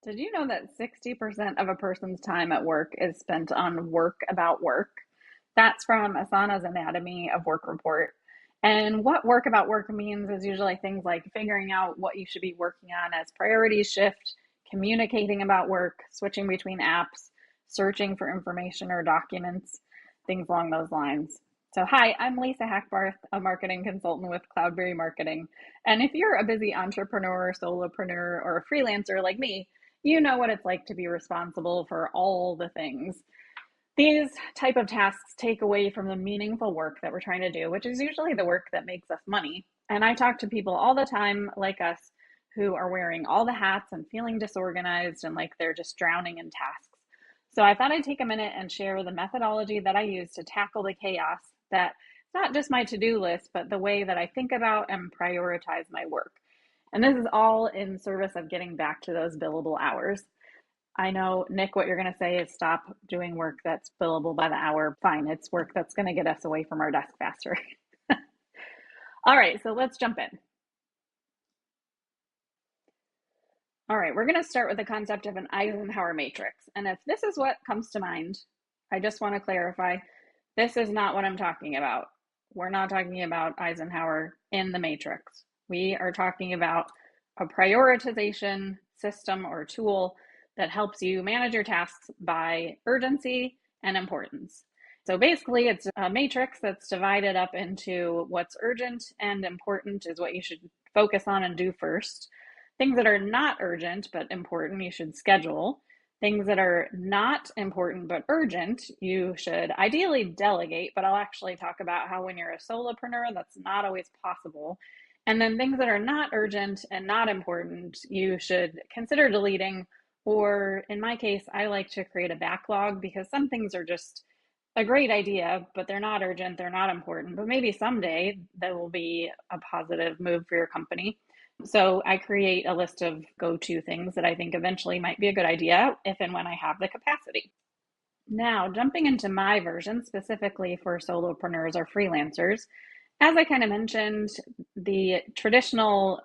Did you know that 60% of a person's time at work is spent on work about work? That's from Asana's Anatomy of Work report. And what work about work means is usually things like figuring out what you should be working on as priorities shift, communicating about work, switching between apps, searching for information or documents, things along those lines. So, hi, I'm Lisa Hackbarth, a marketing consultant with Cloudberry Marketing. And if you're a busy entrepreneur, solopreneur, or a freelancer like me, you know what it's like to be responsible for all the things. These type of tasks take away from the meaningful work that we're trying to do, which is usually the work that makes us money. And I talk to people all the time like us who are wearing all the hats and feeling disorganized and like they're just drowning in tasks. So I thought I'd take a minute and share the methodology that I use to tackle the chaos that not just my to-do list, but the way that I think about and prioritize my work. And this is all in service of getting back to those billable hours. I know, Nick, what you're going to say is stop doing work that's billable by the hour. Fine, it's work that's going to get us away from our desk faster. All right, so let's jump in. All right, we're going to start with the concept of an Eisenhower Matrix. And if this is what comes to mind, I just want to clarify this is not what I'm talking about. We're not talking about Eisenhower in the Matrix. We are talking about a prioritization system or tool that helps you manage your tasks by urgency and importance. So basically, it's a matrix that's divided up into what's urgent and important is what you should focus on and do first. Things that are not urgent but important, you should schedule. Things that are not important but urgent, you should ideally delegate, but I'll actually talk about how when you're a solopreneur, that's not always possible. And then things that are not urgent and not important, you should consider deleting. Or in my case, I like to create a backlog because some things are just a great idea, but they're not urgent, they're not important, but maybe someday that will be a positive move for your company. So I create a list of go-to things that I think eventually might be a good idea if and when I have the capacity. Now, jumping into my version specifically for solopreneurs or freelancers, as I kind of mentioned, the traditional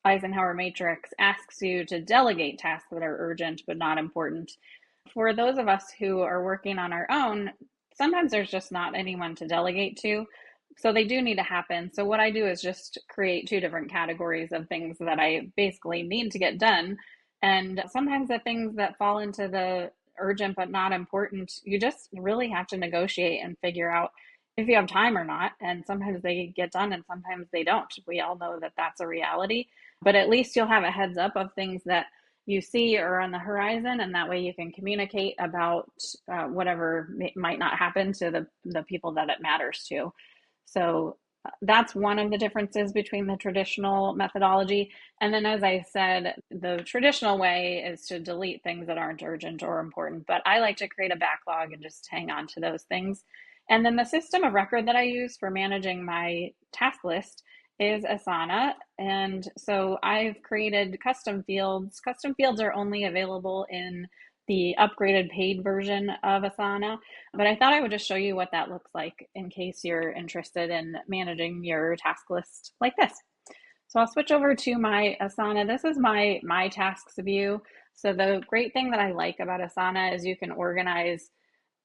Eisenhower Matrix asks you to delegate tasks that are urgent but not important. For those of us who are working on our own, sometimes there's just not anyone to delegate to. So they do need to happen. So what I do is just create two different categories of things that I basically need to get done. And sometimes the things that fall into the urgent but not important, you just really have to negotiate and figure out if you have time or not. And sometimes they get done and sometimes they don't. We all know that that's a reality, but at least you'll have a heads up of things that you see are on the horizon, and that way you can communicate about whatever might not happen to the people that it matters to. So that's one of the differences between the traditional methodology. And then, as I said, the traditional way is to delete things that aren't urgent or important, but I like to create a backlog and just hang on to those things. And then the system of record that I use for managing my task list is Asana. And so I've created custom fields. Custom fields are only available in the upgraded paid version of Asana, but I thought I would just show you what that looks like in case you're interested in managing your task list like this. So I'll switch over to my Asana. This is my tasks view. So the great thing that I like about Asana is you can organize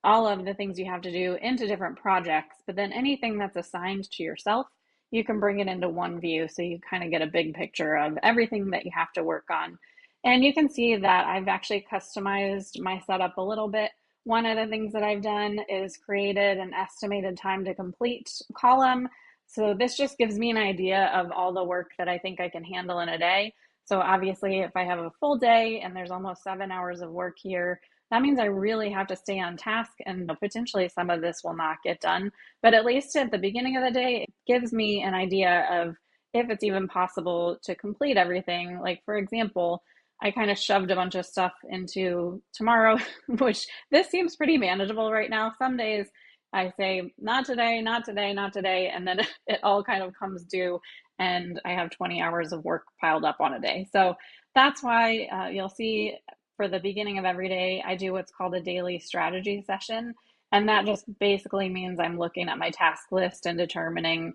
all of the things you have to do into different projects, but then anything that's assigned to yourself, you can bring it into one view so you kind of get a big picture of everything that you have to work on. And you can see that I've actually customized my setup a little bit. One of the things that I've done is created an estimated time to complete column. So this just gives me an idea of all the work that I think I can handle in a day. So obviously, if I have a full day and there's almost 7 hours of work here, that means I really have to stay on task, and potentially some of this will not get done. But at least at the beginning of the day, it gives me an idea of if it's even possible to complete everything. Like, for example, I kind of shoved a bunch of stuff into tomorrow, which this seems pretty manageable right now. Some days I say, not today, not today, not today, and then it all kind of comes due, and I have 20 hours of work piled up on a day. So that's why you'll see for the beginning of every day, I do what's called a daily strategy session. And that just basically means I'm looking at my task list and determining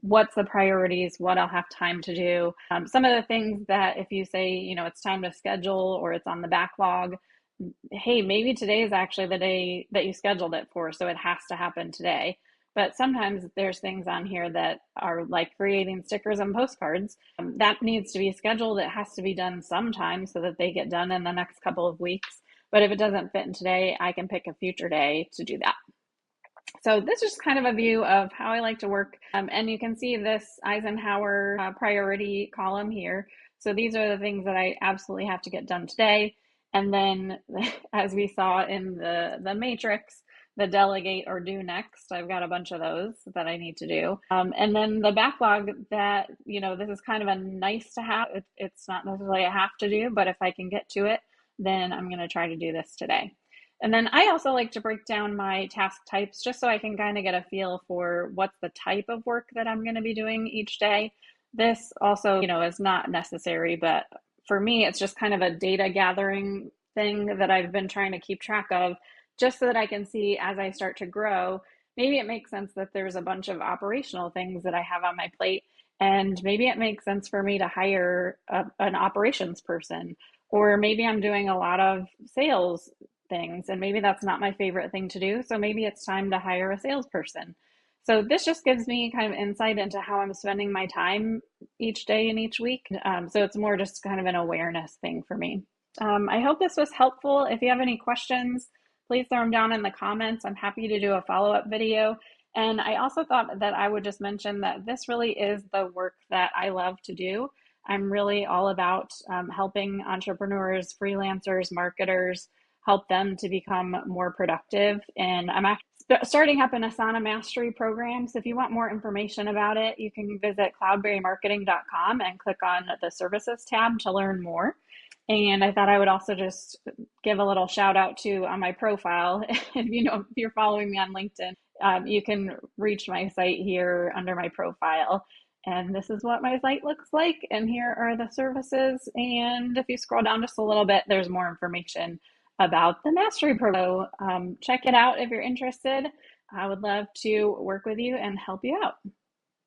what's the priorities, what I'll have time to do. Some of the things that if you say, it's time to schedule or it's on the backlog, hey, maybe today is actually the day that you scheduled it for, so it has to happen today. But sometimes there's things on here that are like creating stickers and postcards. That needs to be scheduled. It has to be done sometime so that they get done in the next couple of weeks. But if it doesn't fit in today, I can pick a future day to do that. So this is kind of a view of how I like to work. And you can see this Eisenhower priority column here. So these are the things that I absolutely have to get done today. And then as we saw in the matrix, the delegate or do next, I've got a bunch of those that I need to do. And then the backlog that, this is kind of a nice to have. It's not necessarily a have to do, but if I can get to it, then I'm going to try to do this today. And then I also like to break down my task types just so I can kind of get a feel for what's the type of work that I'm going to be doing each day. This also, is not necessary, but for me, it's just kind of a data gathering thing that I've been trying to keep track of just so that I can see as I start to grow. Maybe it makes sense that there's a bunch of operational things that I have on my plate, and maybe it makes sense for me to hire an operations person, or maybe I'm doing a lot of sales things and maybe that's not my favorite thing to do. So maybe it's time to hire a salesperson. So this just gives me kind of insight into how I'm spending my time each day and each week. So it's more just kind of an awareness thing for me. I hope this was helpful. If you have any questions, please throw them down in the comments. I'm happy to do a follow-up video. And I also thought that I would just mention that this really is the work that I love to do. I'm really all about helping entrepreneurs, freelancers, marketers, help them to become more productive. And I'm actually starting up an Asana mastery program. So if you want more information about it, you can visit cloudberrymarketing.com and click on the services tab to learn more. And I thought I would also just give a little shout out to on my profile. If you're following me on LinkedIn, you can reach my site here under my profile. And this is what my site looks like. And here are the services. And if you scroll down just a little bit, there's more information about the mastery program. So check it out if you're interested. I would love to work with you and help you out.